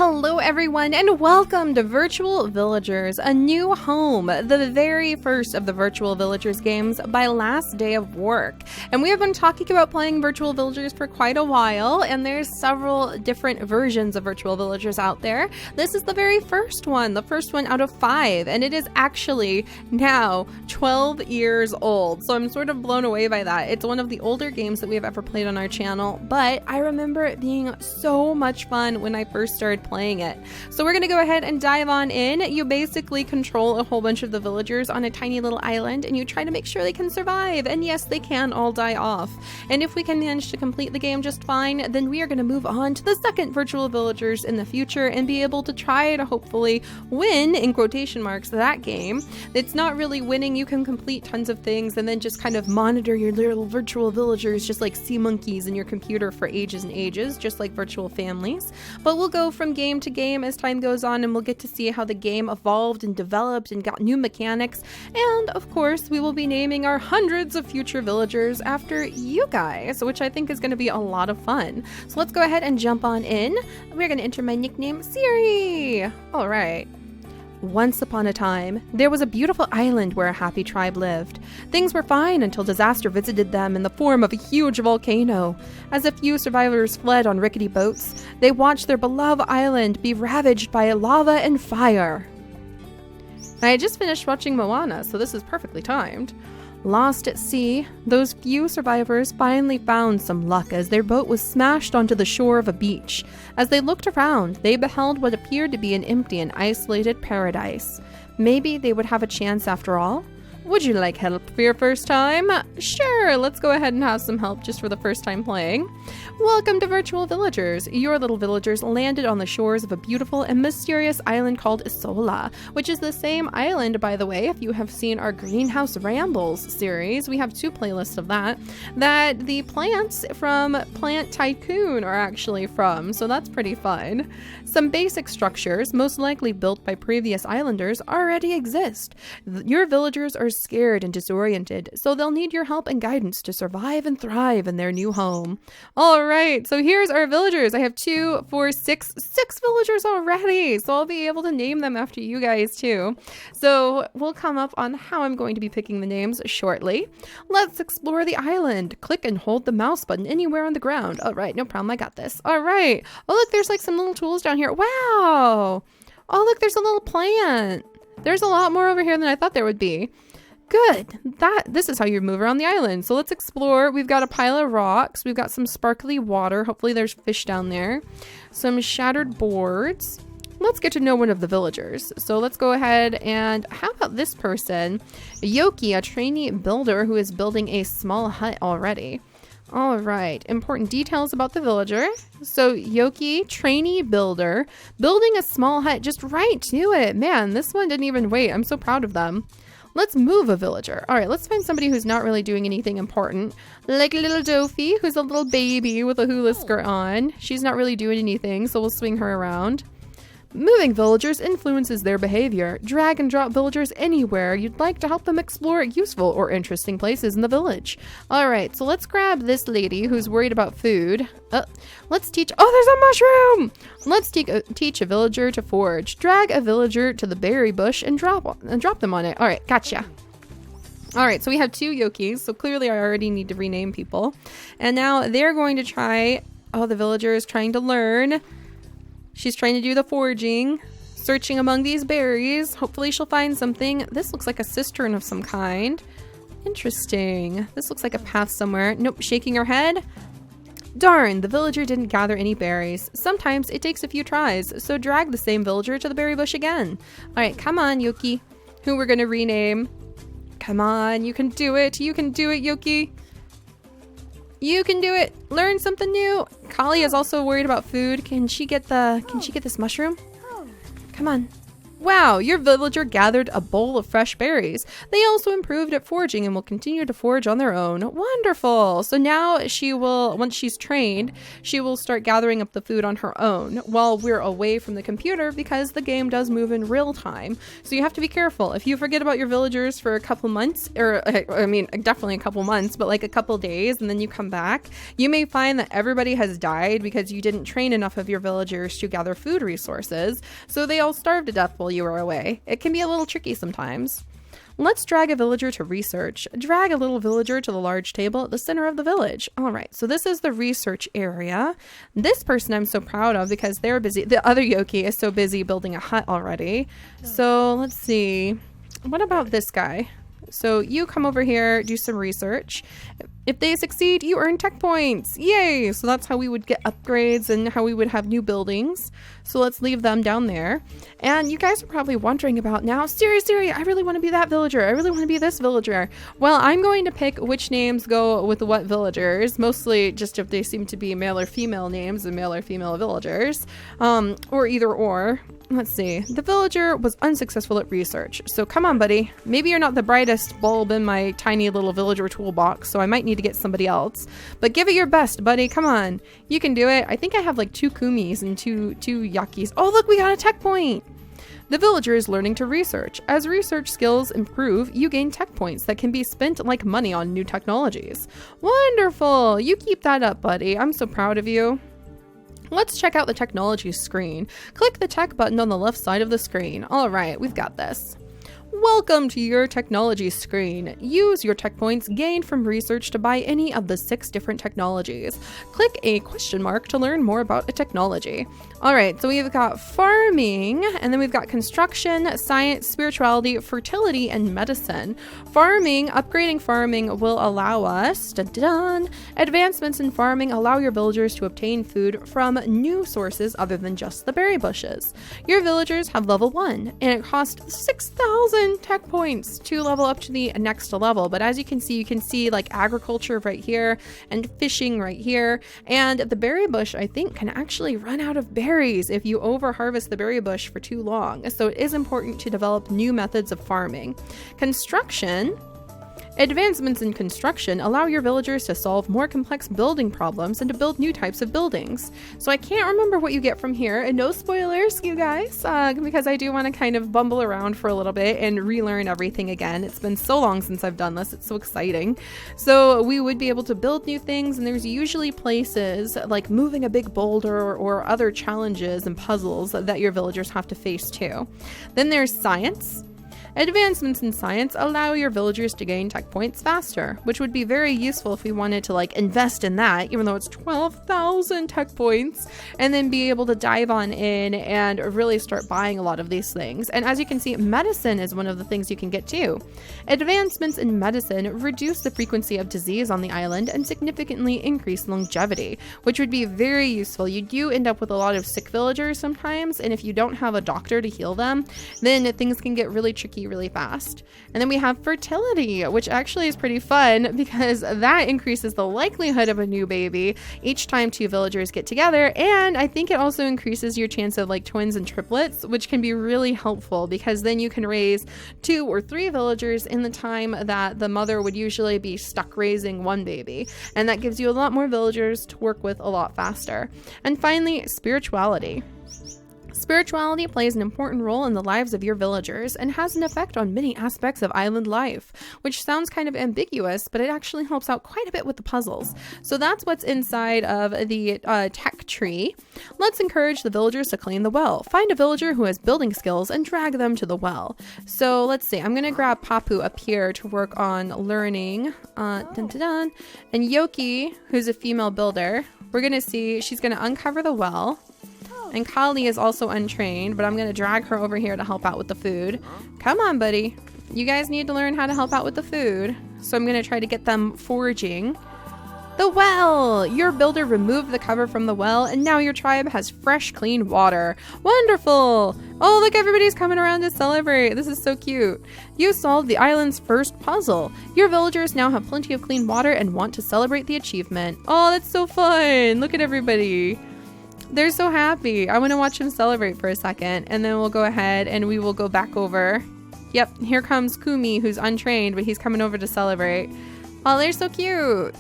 Hello everyone and welcome to Virtual Villagers, a new home, the very first of the Virtual Villagers games by Last Day of Work. And we have been talking about playing Virtual Villagers for quite a while, and there's several different versions of Virtual Villagers out there. This is the very first one, the first one out of 5, and it is actually now 12 years old. So I'm sort of blown away by that. It's one of the older games that we have ever played on our channel, but I remember it being so much fun when I first started playing it. So we're going to go ahead and dive on in. You basically control a whole bunch of the villagers on a tiny little island, and you try to make sure they can survive. And yes, they can all die off. And if we can manage to complete the game just fine, then we are going to move on to the second Virtual Villagers in the future and be able to try to hopefully win, in quotation marks, that game. It's not really winning. You can complete tons of things and then just kind of monitor your little virtual villagers just like sea monkeys in your computer for ages and ages, just like virtual families. But we'll go from game to game as time goes on, and we'll get to see how the game evolved and developed and got new mechanics. And of course, we will be naming our hundreds of future villagers after you guys, which I think is going to be a lot of fun. So let's go ahead and jump on in. We're going to enter my nickname, Seri. All right. Once upon a time, there was a beautiful island where a happy tribe lived. Things were fine until disaster visited them in the form of a huge volcano. As a few survivors fled on rickety boats, they watched their beloved island be ravaged by lava and fire. I had just finished watching Moana, so this is perfectly timed. Lost at sea, those few survivors finally found some luck as their boat was smashed onto the shore of a beach. As they looked around, they beheld what appeared to be an empty and isolated paradise. Maybe they would have a chance after all? Would you like help for your first time? Sure, let's go ahead and have some help just for the first time playing. Welcome to Virtual Villagers. Your little villagers landed on the shores of a beautiful and mysterious island called Isola, which is the same island, by the way, if you have seen our Greenhouse Rambles series. We have 2 playlists of that the plants from Plant Tycoon are actually from, so that's pretty fun. Some basic structures, most likely built by previous islanders, already exist. Your villagers are scared and disoriented, so they'll need your help and guidance to survive and thrive in their new home. All right, so here's our villagers. I have 2, 4, 6 villagers already, so I'll be able to name them after you guys too. So we'll come up on how I'm going to be picking the names shortly. Let's explore the island. Click and hold the mouse button anywhere on the ground. All right, no problem, I got this. All right. Oh, look, there's like some little tools down here. Wow. Oh, look, there's a little plant. There's a lot more over here than I thought there would be. Good. This is how you move around the island. So let's explore. We've got a pile of rocks. We've got some sparkly water. Hopefully there's fish down there. Some shattered boards. Let's get to know one of the villagers. So let's go ahead and how about this person? Yoki, a trainee builder who is building a small hut already. All right, important details about the villager. So Yoki, trainee builder, building a small hut, just right to it. Man, this one didn't even wait. I'm so proud of them. Let's move a villager. All right, let's find somebody who's not really doing anything important. Like little Dofi, who's a little baby with a hula skirt on. She's not really doing anything, so we'll swing her around. Moving villagers influences their behavior. Drag and drop villagers anywhere you'd like to help them explore useful or interesting places in the village. All right, so let's grab this lady who's worried about food. Let's teach... Oh, there's a mushroom! Let's teach a villager to forage. Drag a villager to the berry bush and drop them on it. All right, gotcha. All right, so we have 2 Yokis, so clearly I already need to rename people. And now they're going to try... Oh, the villager is trying to learn... She's trying to do the foraging, searching among these berries. Hopefully she'll find something. This looks like a cistern of some kind. Interesting. This looks like a path somewhere. Nope, shaking her head. Darn, the villager didn't gather any berries. Sometimes it takes a few tries, so drag the same villager to the berry bush again. All right, come on, Yoki, who we're going to rename. Come on, you can do it. You can do it, Yoki. You can do it. Learn something new. Kali is also worried about food. Can she get this mushroom? Come on. Wow, your villager gathered a bowl of fresh berries. They also improved at foraging and will continue to forage on their own. Wonderful. So now she will, once she's trained, she will start gathering up the food on her own while we're away from the computer, because the game does move in real time. So you have to be careful. If you forget about your villagers for a couple months, or I mean, definitely a couple months, but like a couple days, and then you come back, you may find that everybody has died because you didn't train enough of your villagers to gather food resources. So they all starve to death while you were away. It can be a little tricky sometimes. Let's drag a villager to research. Drag a little villager to the large table at the center of the village. All right, so this is the research area. This person I'm so proud of because they're busy. The other Yoki is so busy building a hut already. So let's see. What about this guy? So you come over here, do some research. If they succeed, you earn tech points. Yay! So that's how we would get upgrades and how we would have new buildings. So let's leave them down there. And you guys are probably wondering about now, Seri, I really want to be that villager. I really want to be this villager. Well, I'm going to pick which names go with what villagers, mostly just if they seem to be male or female names and male or female villagers, or either or. Let's see. The villager was unsuccessful at research. So come on, buddy. Maybe you're not the brightest bulb in my tiny little villager toolbox, so I might need to get somebody else. But give it your best, buddy. Come on. You can do it. I think I have like 2 kumis and two yakis. Oh, look, we got a tech point. The villager is learning to research. As research skills improve, you gain tech points that can be spent like money on new technologies. Wonderful. You keep that up, buddy. I'm so proud of you. Let's check out the technology screen. Click the tech button on the left side of the screen. All right, we've got this. Welcome to your technology screen. Use your tech points gained from research to buy any of the 6 different technologies. Click a question mark to learn more about a technology. All right, so we've got farming, and then we've got construction, science, spirituality, fertility, and medicine. Farming, upgrading farming will allow us, advancements in farming allow your villagers to obtain food from new sources other than just the berry bushes. Your villagers have level 1, and it costs 6,000 tech points to level up to the next level. But as you can see like agriculture right here and fishing right here. And the berry bush, I think, can actually run out of berries if you over harvest the berry bush for too long. So it is important to develop new methods of farming. Construction. Advancements in construction allow your villagers to solve more complex building problems and to build new types of buildings. So I can't remember what you get from here, and no spoilers, you guys, because I do want to kind of bumble around for a little bit and relearn everything again. It's been so long since I've done this. It's so exciting. So we would be able to build new things, and there's usually places like moving a big boulder or other challenges and puzzles that your villagers have to face too. Then there's science. Advancements in science allow your villagers to gain tech points faster, which would be very useful if we wanted to like invest in that, even though it's 12,000 tech points, and then be able to dive on in and really start buying a lot of these things. And as you can see, medicine is one of the things you can get too. Advancements in medicine reduce the frequency of disease on the island and significantly increase longevity, which would be very useful. You do end up with a lot of sick villagers sometimes, and if you don't have a doctor to heal them, then things can get really tricky really fast. And then we have fertility, which actually is pretty fun because that increases the likelihood of a new baby each time 2 villagers get together. And I think it also increases your chance of like twins and triplets, which can be really helpful because then you can raise 2 or 3 villagers in the time that the mother would usually be stuck raising 1 baby. And that gives you a lot more villagers to work with a lot faster. And finally, spirituality. Spirituality plays an important role in the lives of your villagers and has an effect on many aspects of island life, which sounds kind of ambiguous, but it actually helps out quite a bit with the puzzles. So that's what's inside of the tech tree. Let's encourage the villagers to clean the well. Find a villager who has building skills and drag them to the well. So let's see, I'm going to grab Papu up here to work on learning. And Yoki, who's a female builder, we're going to see she's going to uncover the well. And Kali is also untrained, but I'm going to drag her over here to help out with the food. Come on, buddy. You guys need to learn how to help out with the food. So I'm going to try to get them foraging. The well! Your builder removed the cover from the well, and now your tribe has fresh, clean water. Wonderful! Oh, look, everybody's coming around to celebrate. This is so cute. You solved the island's first puzzle. Your villagers now have plenty of clean water and want to celebrate the achievement. Oh, that's so fun! Look at everybody. They're so happy. I want to watch them celebrate for a second, and then we'll go ahead and we will go back over. Yep, here comes Kumi, who's untrained, but he's coming over to celebrate. Oh, they're so cute.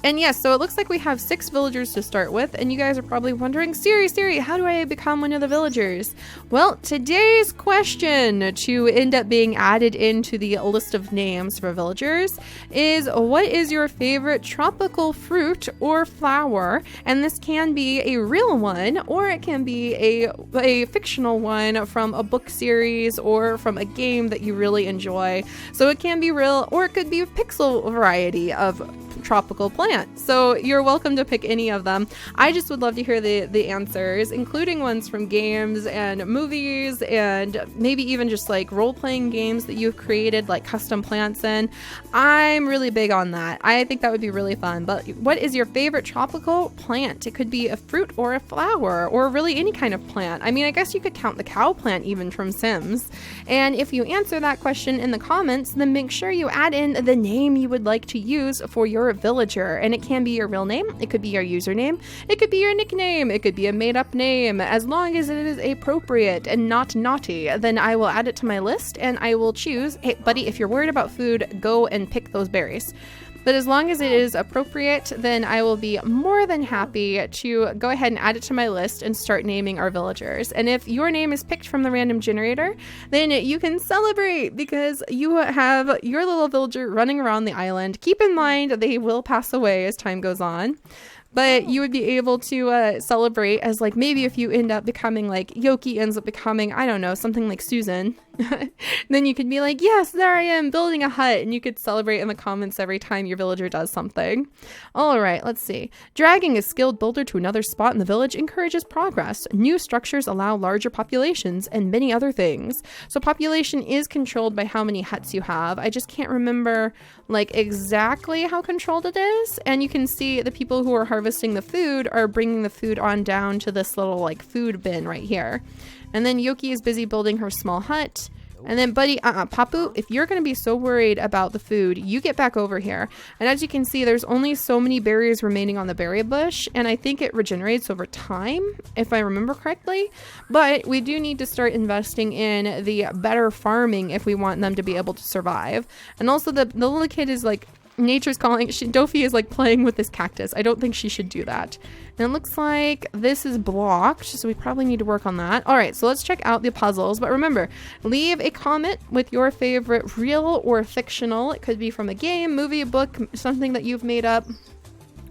And yes, so it looks like we have 6 villagers to start with, and you guys are probably wondering, Seri, how do I become one of the villagers? Well, today's question to end up being added into the list of names for villagers is, what is your favorite tropical fruit or flower? And this can be a real one, or it can be a fictional one from a book series or from a game that you really enjoy. So it can be real, or it could be a pixel variety of tropical plant. So you're welcome to pick any of them. I just would love to hear the answers, including ones from games and movies, and maybe even just like role-playing games that you've created, like custom plants in. I'm really big on that. I think that would be really fun. But what is your favorite tropical plant? It could be a fruit or a flower, or really any kind of plant. I mean, I guess you could count the cow plant even from Sims. And if you answer that question in the comments, then make sure you add in the name you would like to use for your villager. And it can be your real name, it could be your username, it could be your nickname, it could be a made-up name. As long as it is appropriate and not naughty, then I will add it to my list, and I will choose, hey buddy, if you're worried about food, go and pick those berries. But as long as it is appropriate, then I will be more than happy to go ahead and add it to my list and start naming our villagers. And if your name is picked from the random generator, then you can celebrate because you have your little villager running around the island. Keep in mind, they will pass away as time goes on. But you would be able to celebrate as, like, maybe if you end up becoming, like, Yoki ends up becoming, I don't know, something like Susan. Then you could be like, yes, there I am building a hut. And you could celebrate in the comments every time your villager does something. All right, let's see. Dragging a skilled builder to another spot in the village encourages progress. New structures allow larger populations and many other things. So population is controlled by how many huts you have. I just can't remember, like, exactly how controlled it is. And you can see the people who are harvesting the food are bringing the food on down to this little, like, food bin right here. And then Yoki is busy building her small hut. And then buddy, Papu, if you're going to be so worried about the food, you get back over here. And as you can see, there's only so many berries remaining on the berry bush. And I think it regenerates over time, if I remember correctly. But we do need to start investing in the better farming if we want them to be able to survive. And also the little kid is like, nature's calling. Dofi is like playing with this cactus. I don't think she should do that. And it looks like this is blocked, so we probably need to work on that. All right, so let's check out the puzzles. But remember, leave a comment with your favorite real or fictional. It could be from a game, movie, book, something that you've made up.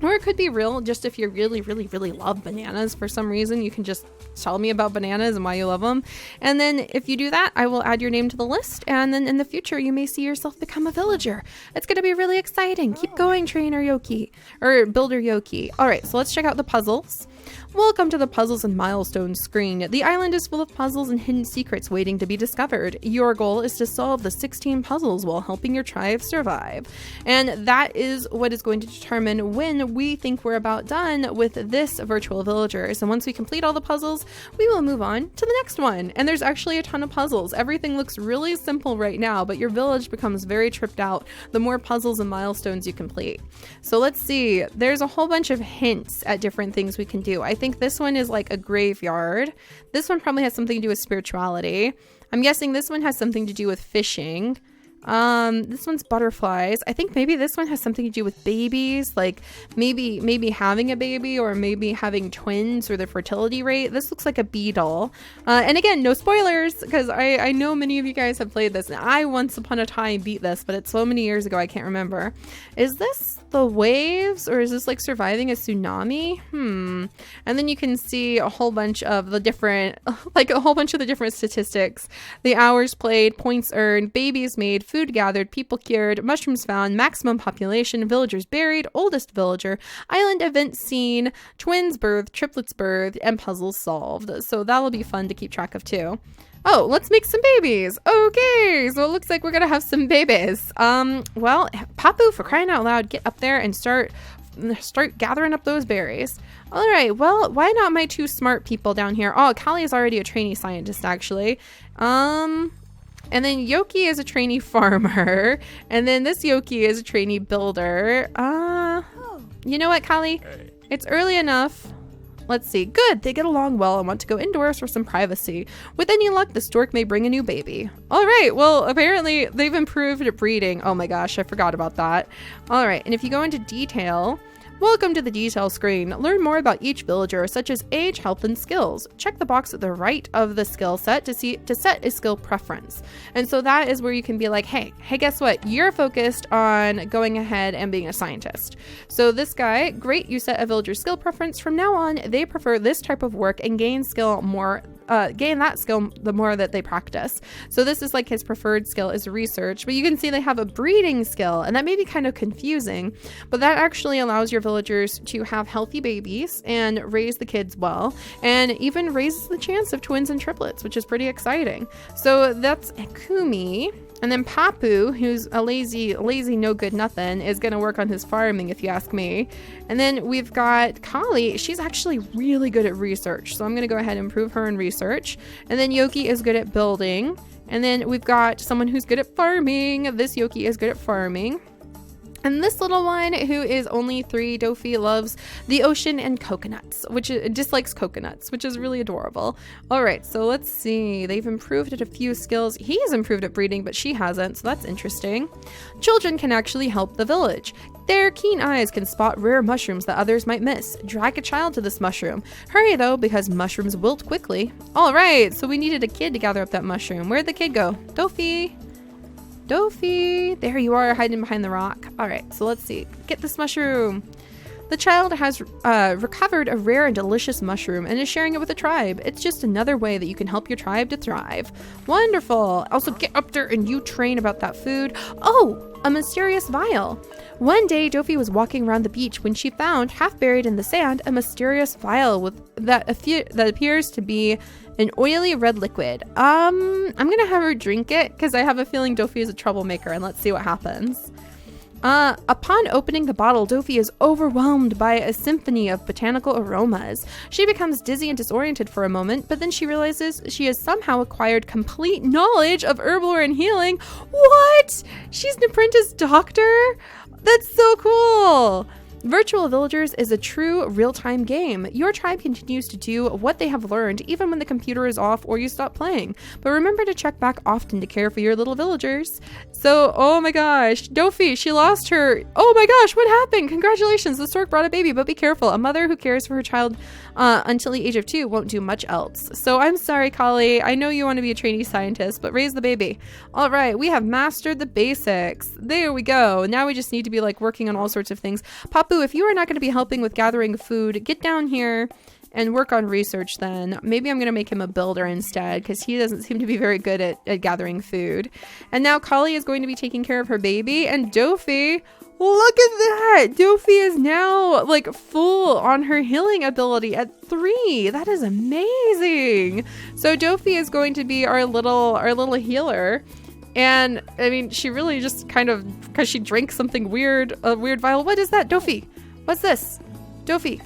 Or it could be real, just if you really, really, really love bananas for some reason. You can just tell me about bananas and why you love them. And then if you do that, I will add your name to the list. And then in the future, you may see yourself become a villager. It's going to be really exciting. Keep going, trainer Yoki, or builder Yoki. All right, so let's check out the puzzles. Welcome to the Puzzles and Milestones screen. The island is full of puzzles and hidden secrets waiting to be discovered. Your goal is to solve the 16 puzzles while helping your tribe survive. And that is what is going to determine when we think we're about done with this virtual villagers. And once we complete all the puzzles, we will move on to the next one. And there's actually a ton of puzzles. Everything looks really simple right now, but your village becomes very tripped out the more puzzles and milestones you complete. So let's see. There's a whole bunch of hints at different things we can do. I think this one is like a graveyard. This one probably has something to do with spirituality. I'm guessing this one has something to do with fishing. This one's butterflies. I think maybe this one has something to do with babies, like maybe having a baby or maybe having twins or the fertility rate. This looks like a beetle. And again, no spoilers because I know many of you guys have played this and I once upon a time beat this, but it's so many years ago I can't remember. Is this the waves or is this like surviving a tsunami? And then you can see a whole bunch of the different, statistics. The hours played, points earned, babies made, food gathered, people cured, mushrooms found, maximum population, villagers buried, oldest villager, island event seen, twins birthed, triplets birthed, and puzzles solved. So that'll be fun to keep track of too. Oh, let's make some babies. Okay, so it looks like we're gonna have some babies. Well, Papu, for crying out loud, get up there and start gathering up those berries. All right, well, why not my two smart people down here? Oh, Callie is already a trainee scientist, actually. And then Yoki is a trainee farmer. And then this Yoki is a trainee builder. You know what, Callie? It's early enough. Let's see. Good. They get along well and want to go indoors for some privacy. With any luck, the stork may bring a new baby. All right. Well, apparently they've improved at breeding. Oh my gosh, I forgot about that. All right. And if you go into detail, welcome to the detail screen. Learn more about each villager, such as age, health, and skills. Check the box at the right of the skill set to set a skill preference. And so that is where you can be like, hey, guess what? You're focused on going ahead and being a scientist. So this guy, great, you set a villager skill preference. From now on, they prefer this type of work and gain that skill the more that they practice. So this is like his preferred skill is research, but you can see they have a breeding skill, and that may be kind of confusing, but that actually allows your villagers to have healthy babies and raise the kids well, and even raises the chance of twins and triplets, which is pretty exciting. So that's Kumi. And then Papu, who's a lazy, no good nothing, is going to work on his farming, if you ask me. And then we've got Kali. She's actually really good at research, so I'm going to go ahead and improve her in research. And then Yoki is good at building. And then we've got someone who's good at farming. This Yoki is good at farming. And this little one, who is only 3, Dofi, loves the ocean and coconuts, dislikes coconuts, which is really adorable. All right, so let's see. They've improved at a few skills. He's improved at breeding, but she hasn't, so that's interesting. Children can actually help the village. Their keen eyes can spot rare mushrooms that others might miss. Drag a child to this mushroom. Hurry, though, because mushrooms wilt quickly. All right, so we needed a kid to gather up that mushroom. Where'd the kid go? Dofi, there you are, hiding behind the rock. All right, so let's see. Get this mushroom. The child has recovered a rare and delicious mushroom and is sharing it with the tribe. It's just another way that you can help your tribe to thrive. Wonderful. Also, get up there and you train about that food. Oh, a mysterious vial. One day, Dofi was walking around the beach when she found, half buried in the sand, a mysterious vial that appears to be an oily red liquid. I'm gonna have her drink it because I have a feeling Dofi is a troublemaker, and let's see what happens. Upon opening the bottle, Dofi is overwhelmed by a symphony of botanical aromas. She becomes dizzy and disoriented for a moment, but then she realizes she has somehow acquired complete knowledge of herbal and healing. What? She's an apprentice doctor? That's so cool! Virtual Villagers is a true real-time game. Your tribe continues to do what they have learned even when the computer is off or you stop playing. But remember to check back often to care for your little villagers. So, oh my gosh, Dofi, she lost her. Oh my gosh, what happened? Congratulations, the stork brought a baby, but be careful. A mother who cares for her child until the age of 2 won't do much else. So I'm sorry, Kali. I know you want to be a trainee scientist, but raise the baby. All right, we have mastered the basics. There we go. Now we just need to be like working on all sorts of things. Papu, if you are not going to be helping with gathering food, get down here and work on research then. Maybe I'm going to make him a builder instead because he doesn't seem to be very good at gathering food. And now Kali is going to be taking care of her baby. And Dofi, look at that! Dofi is now like full on her healing ability at 3. That is amazing! So Dofi is going to be our little healer. And I mean, she really just kind of, because she drank something weird, a weird vial. What is that, Dofi? What's this? Dofi.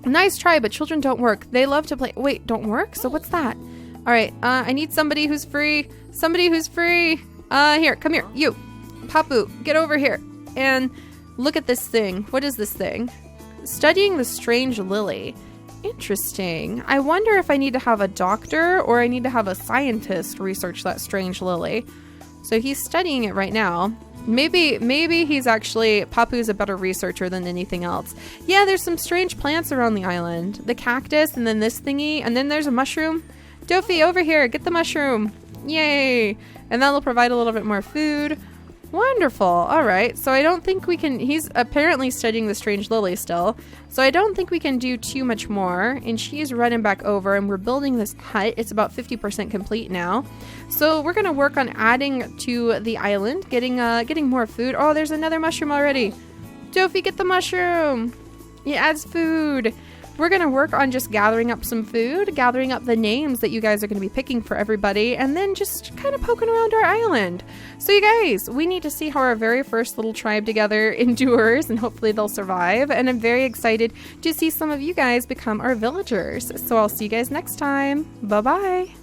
Nice try, but children don't work. They love to play. Wait, don't work? So what's that? All right, I need somebody who's free. Somebody who's free. Here, come here. You, Papu, get over here. And look at this thing. What is this thing? Studying the strange lily. Interesting. I wonder if I need to have a doctor or I need to have a scientist research that strange lily. So he's studying it right now. Maybe he's actually, Papu's a better researcher than anything else. Yeah, there's some strange plants around the island. The cactus and then this thingy and then there's a mushroom. Dofi, over here, get the mushroom. Yay. And that'll provide a little bit more food. Wonderful. All right. So I don't think we can, he's apparently studying the strange lily still. So I don't think we can do too much more. And she's running back over and we're building this hut. It's about 50% complete now. So we're going to work on adding to the island, getting more food. Oh, there's another mushroom already. Dofi, get the mushroom. It adds food. We're going to work on just gathering up some food, gathering up the names that you guys are going to be picking for everybody, and then just kind of poking around our island. So you guys, we need to see how our very first little tribe together endures, and hopefully they'll survive. And I'm very excited to see some of you guys become our villagers. So I'll see you guys next time. Bye-bye.